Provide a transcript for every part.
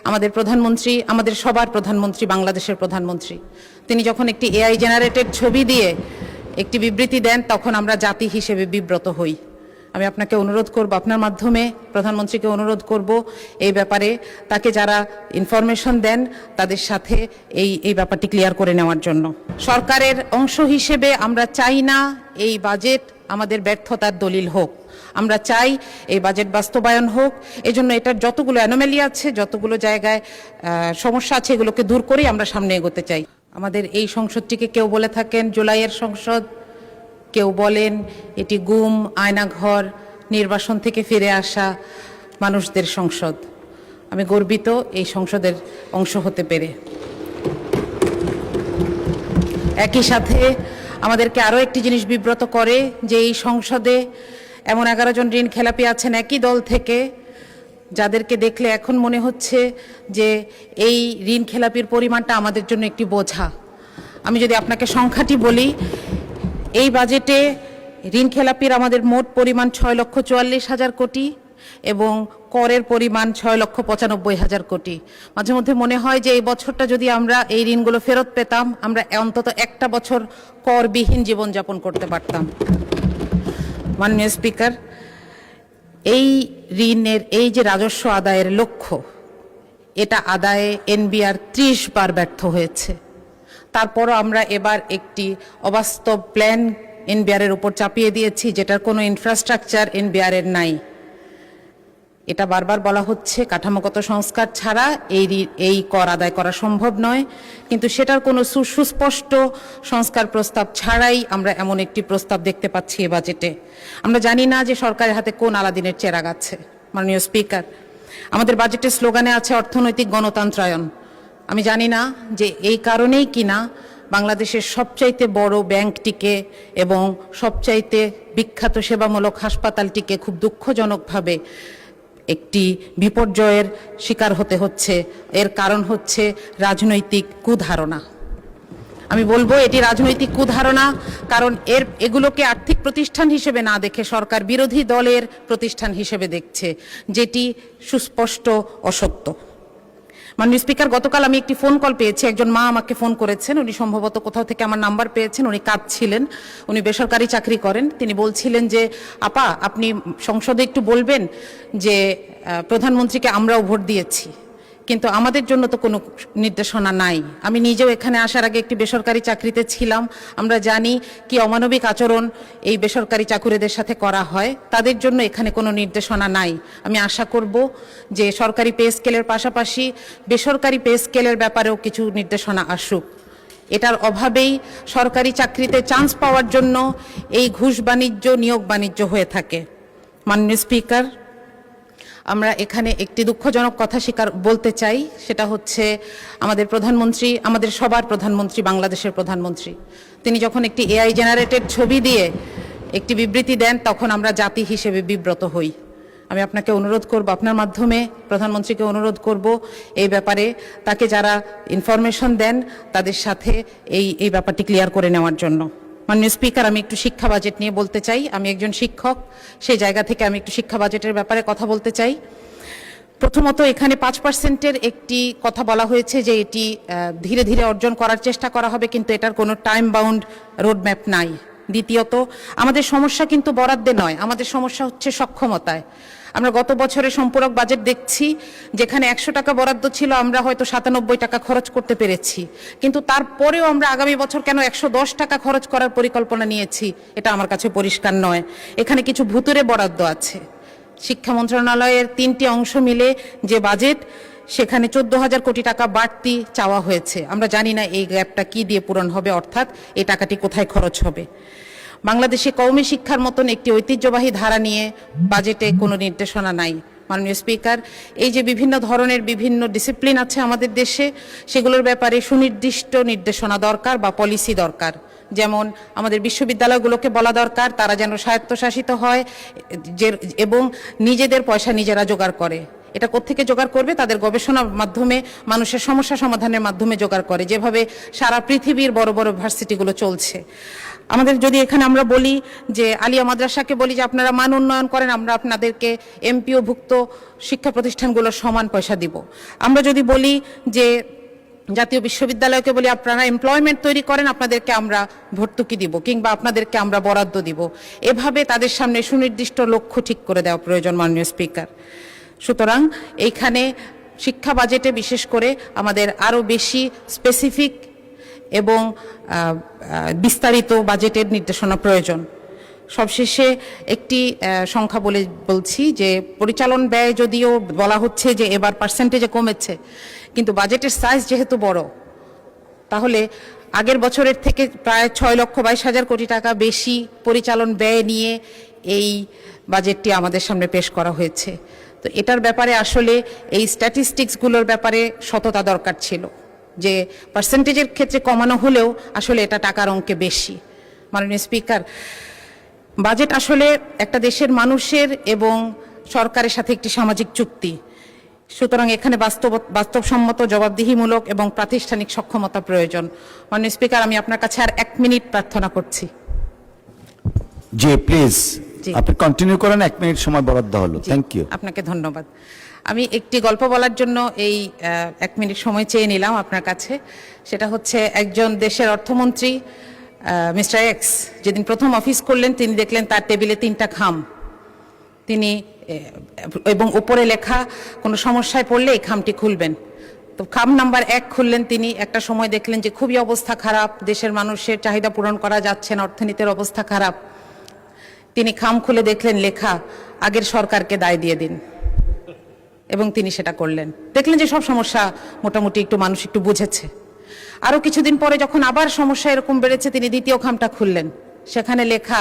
আমাদের প্রধানমন্ত্রী, আমাদের সবার প্রধানমন্ত্রী, বাংলাদেশের প্রধানমন্ত্রী, তিনি যখন একটি এআই জেনারেটেড ছবি দিয়ে একটি বিবৃতি দেন তখন আমরা জাতি হিসেবে বিব্রত হই। আমি আপনাকে অনুরোধ করব, আপনার মাধ্যমে প্রধানমন্ত্রীকে অনুরোধ করব এই ব্যাপারে তাকে যারা ইনফরমেশন দেন তাদের সাথে এই ব্যাপারটি ক্লিয়ার করে নেওয়ার জন্য। সরকারের অংশ হিসেবে আমরা চাই না এই বাজেট আমাদের ব্যর্থতার দলিল হোক। আমরা চাই এই বাজেট বাস্তবায়ন হোক। এজন্য এটার যতগুলো অ্যানোমালি আছে, যতগুলো জায়গায় সমস্যা আছে, এগুলোকে দূর করেই আমরা সামনে এগোতে চাই। আমাদের এই সংসদটিকে কেউ বলে থাকেন জুলাইয়ের সংসদ, কেউ বলেন এটি গুম, আয়নাঘর, নির্বাসন থেকে ফিরে আসা মানুষদের সংসদ। আমি গর্বিত এই সংসদের অংশ হতে পেরে। একই সাথে আমাদেরকে আরও একটি জিনিস বিব্রত করে যে এই সংসদে এমন 11 জন ঋণ খেলাপি আছেন একই দল থেকে, যাদেরকে দেখলে এখন মনে হচ্ছে যে এই ঋণ খেলাপির পরিমাণটা আমাদের জন্য একটি বোঝা। আমি যদি আপনাকে সংখ্যাটি বলি, এই বাজেটে ঋণ খেলাপির আমাদের মোট পরিমাণ 6,44,000 কোটি এবং করের পরিমাণ 6,95,000 কোটি। মাঝে মধ্যে মনে হয় যে এই বছরটা যদি আমরা এই ঋণগুলো ফেরত পেতাম, আমরা অন্তত একটা বছর করবিহীন জীবনযাপন করতে পারতাম। মাননীয় স্পিকার, এই ঋণের এই যে রাজস্ব আদায়ের লক্ষ্য, এটা আদায়ে এনবিআর 30 বার ব্যর্থ হয়েছে। তারপরও আমরা এবার একটি অবাস্তব প্ল্যান এনবিআরের উপর চাপিয়ে দিয়েছি, যেটার কোনো ইনফ্রাস্ট্রাকচার এনবিআরের নাই। এটা বারবার বলা হচ্ছে কাঠামোগত সংস্কার ছাড়া এই কর আদায় করা সম্ভব নয়, কিন্তু সেটার কোনো সুস্পষ্ট সংস্কার প্রস্তাব ছাড়াই আমরা এমন একটি প্রস্তাব দেখতে পাচ্ছি এ বাজেটে। আমরা জানি না যে সরকারের হাতে কোন আলাদিনের চেরাগ আছে। মাননীয় স্পিকার, আমাদের বাজেটের স্লোগানে আছে অর্থনৈতিক গণতন্ত্রায়ন। আমি জানি না যে এই কারণেই কিনা বাংলাদেশের সবচাইতে বড় ব্যাংকটিকে এবং সবচাইতে বিখ্যাত সেবামূলক হাসপাতালটিকে খুব দুঃখজনকভাবে একটি বিপর্যয়ের শিকার হতে হচ্ছে। এর কারণ হচ্ছে রাজনৈতিক কুধারণা। আমি বলবো এটি রাজনৈতিক কুধারণা, কারণ এগুলোকে আর্থিক প্রতিষ্ঠান হিসেবে না দেখে সরকার বিরোধী দলের প্রতিষ্ঠান হিসেবে দেখছে, যেটি সুস্পষ্ট অসত্য। মাননীয় স্পিকার, গতকাল আমি একটি ফোন কল পেয়েছি। একজন মা আমাকে ফোন করেছেন, উনি সম্ভবত কোথাও থেকে আমার নাম্বার পেয়েছেন, উনি কাঁদছিলেন, উনি বেসরকারি চাকরি করেন। তিনি বলছিলেন যে আপা, আপনি সংসদে একটু বলবেন যে প্রধানমন্ত্রীকে আমরাও ভোট দিয়েছি, কিন্তু আমাদের জন্য তো কোনো নির্দেশনা নাই। আমি নিজেও এখানে আসার আগে একটি বেসরকারি চাকরিতে ছিলাম। আমরা জানি কি অমানবিক আচরণ এই বেসরকারি চাকুরিদের সাথে করা হয়। তাদের জন্য এখানে কোনো নির্দেশনা নাই। আমি আশা করব যে সরকারি পে স্কেলের পাশাপাশি বেসরকারি পে স্কেলের ব্যাপারেও কিছু নির্দেশনা আসুক। এটার অভাবেই সরকারি চাকরিতে চান্স পাওয়ার জন্য এই ঘুষ বাণিজ্য, নিয়োগ বাণিজ্য হয়ে থাকে। মাননীয় স্পিকার, আমরা এখানে একটি দুঃখজনক কথা বলতে চাই, সেটা হচ্ছে আমাদের প্রধানমন্ত্রী, আমাদের সবার প্রধানমন্ত্রী, বাংলাদেশের প্রধানমন্ত্রী, তিনি যখন একটি এআই জেনারেটেড ছবি দিয়ে একটি বিবৃতি দেন তখন আমরা জাতি হিসেবে বিব্রত হই। আমি আপনাকে অনুরোধ করব, আপনার মাধ্যমে প্রধানমন্ত্রীকে অনুরোধ করব এই ব্যাপারে তাকে যারা ইনফরমেশন দেন তাদের সাথে এই ব্যাপারটি ক্লিয়ার করে নেওয়ার জন্য। মাননীয় স্পিকার, আমি একটু শিক্ষা বাজেট নিয়ে বলতে চাই। আমি একজন শিক্ষক, সেই জায়গা থেকে আমি একটু শিক্ষা বাজেটের ব্যাপারে কথা বলতে চাই। প্রথমত, এখানে 5%-এর একটি কথা বলা হয়েছে যে এটি ধীরে ধীরে অর্জন করার চেষ্টা করা হবে, কিন্তু এটার কোনো টাইম বাউন্ড রোডম্যাপ নাই। দ্বিতীয়ত, আমাদের সমস্যা কিন্তু বরাদ্দে নয়, আমাদের সমস্যা হচ্ছে সক্ষমতায়। আমরা গত বছরের সম্পূরক বাজেট দেখছি, যেখানে 100 টাকা বরাদ্দ ছিল, আমরা হয়তো 97 টাকা খরচ করতে পেরেছি, কিন্তু তারপরেও আমরা আগামী বছর কেন 110 টাকা খরচ করার পরিকল্পনা নিয়েছি, এটা আমার কাছে পরিষ্কার নয়। এখানে কিছু ভুতুরে বরাদ্দ আছে। শিক্ষা মন্ত্রণালয়ের 3টি অংশ মিলে যে বাজেট, সেখানে 14,000 কোটি টাকা বাড়তি চাওয়া হয়েছে। আমরা জানি না এই গ্যাপটা কি দিয়ে পূরণ হবে, অর্থাৎ এই টাকাটি কোথায় খরচ হবে। বাংলাদেশে কওমি শিক্ষার মতন একটি ঐতিহ্যবাহী ধারা নিয়ে বাজেটে কোনো নির্দেশনা নাই। মাননীয় স্পিকার, এই যে বিভিন্ন ধরনের বিভিন্ন ডিসিপ্লিন আছে আমাদের দেশে, সেগুলোর ব্যাপারে সুনির্দিষ্ট নির্দেশনা দরকার বা পলিসি দরকার। যেমন আমাদের বিশ্ববিদ্যালয়গুলোকে বলা দরকার তারা যেন স্বায়ত্তশাসিত হয় এবং নিজেদের পয়সা নিজেরা জোগাড় করে। এটা কোত্থেকে জোগাড় করবে? তাদের গবেষণার মাধ্যমে, মানুষের সমস্যা সমাধানের মাধ্যমে জোগাড় করে, যেভাবে সারা পৃথিবীর বড় বড় ভার্সিটিগুলো চলছে। আমাদের যদি এখানে আমরা বলি যে আলিয়া মাদ্রাসাকে বলি যে আপনারা মান উন্নয়ন করেন, আমরা আপনাদেরকে এমপিওভুক্ত শিক্ষা প্রতিষ্ঠানগুলোর সমান পয়সা দিব। আমরা যদি বলি যে জাতীয় বিশ্ববিদ্যালয়কে বলি আপনারা এমপ্লয়মেন্ট তৈরি করেন, আপনাদেরকে আমরা ভর্তুকি দিব কিংবা আপনাদেরকে আমরা বরাদ্দ দিব। এভাবে তাদের সামনে সুনির্দিষ্ট লক্ষ্য ঠিক করে দেওয়া প্রয়োজন, মাননীয় স্পিকার। সুতরাং এইখানে শিক্ষা বাজেটে বিশেষ করে আমাদের আরও বেশি স্পেসিফিক এবং বিস্তারিত বাজেটের নির্দেশনা প্রয়োজন। সবশেষে একটি সংখ্যা বলছি যে পরিচালন ব্যয় যদিও বলা হচ্ছে যে এবার পার্সেন্টেজে কমেছে, কিন্তু বাজেটের সাইজ যেহেতু বড়, তাহলে আগের বছরের থেকে প্রায় 6,22,000 কোটি টাকা বেশি পরিচালন ব্যয় নিয়ে এই বাজেটটি আমাদের সামনে পেশ করা হয়েছে। তো এটার ব্যাপারে আসলে এই স্ট্যাটিস্টিক্সগুলোর ব্যাপারে সততা দরকার ছিল, যে পার্সেন্টেজের ক্ষেত্রে কমানো হলেও আসলে এটা টাকার অঙ্কে বেশি। মাননীয় স্পিকার, বাজেট আসলে একটা দেশের মানুষের এবং সরকারের সাথে একটি সামাজিক চুক্তি। সুতরাং এখানে বাস্তবসম্মত, জবাবদিহিমূলক এবং প্রাতিষ্ঠানিক সক্ষমতা প্রয়োজন। মাননীয় স্পিকার, আমি আপনার কাছে আর 1 মিনিট প্রার্থনা করছি। জি প্লিজ, আপনি কন্টিনিউ করেন, 1 মিনিট সময় বরাদ্দ হলো। Thank you. আপনাকে ধন্যবাদ। আমি একটি গল্প বলার জন্য এই 1 মিনিট সময় চেয়ে নিলাম আপনার কাছে। সেটা হচ্ছে একজন দেশের অর্থমন্ত্রী মিস্টার এক্স যেদিন প্রথম অফিস করলেন, তিনি দেখলেন তার টেবিলে 3টা খাম, তিনি এবং উপরে লেখা কোনো সমস্যায় পড়লে এই খামটি খুলবেন। তো খাম নাম্বার 1 খুললেন তিনি। একটা সময় দেখলেন যে খুবই অবস্থা খারাপ, দেশের মানুষের চাহিদা পূরণ করা যাচ্ছে না, অর্থনীতির অবস্থা খারাপ। তিনি খাম খুলে দেখলেন লেখা আগের সরকারকে দায় দিয়ে দিন, এবং তিনি সেটা করলেন। দেখলেন যে সব সমস্যা মোটামুটি একটু মানুষ একটু বুঝেছে। আরও কিছুদিন পরে যখন আবার সমস্যা এরকম বেড়েছে, তিনি দ্বিতীয় খামটা খুললেন, সেখানে লেখা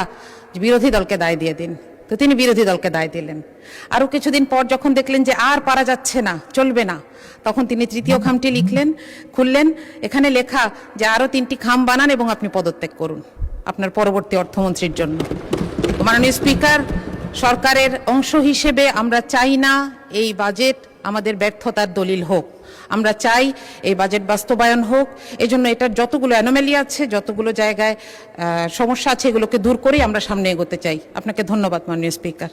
বিরোধী দলকে দায় দিয়ে দিন। তো তিনি বিরোধী দলকে দায় দিলেন। আরও কিছুদিন পর যখন দেখলেন যে আর পারা যাচ্ছে না, চলবে না, তখন তিনি তৃতীয় খামটি খুললেন, এখানে লেখা যে আরও 3টি খাম বানান এবং আপনি পদত্যাগ করুন আপনার পরবর্তী অর্থমন্ত্রীর জন্য। মাননীয় স্পিকার, সরকারের অংশ হিসেবে আমরা চাই না এই বাজেট আমাদের ব্যর্থতার দলিল হোক। আমরা চাই এই বাজেট বাস্তবায়ন হোক। এজন্য এটার যতগুলো অ্যানোমালি আছে, যতগুলো জায়গায় সমস্যা আছে, এগুলোকে দূর করেই আমরা সামনে এগোতে চাই। আপনাকে ধন্যবাদ মাননীয় স্পিকার।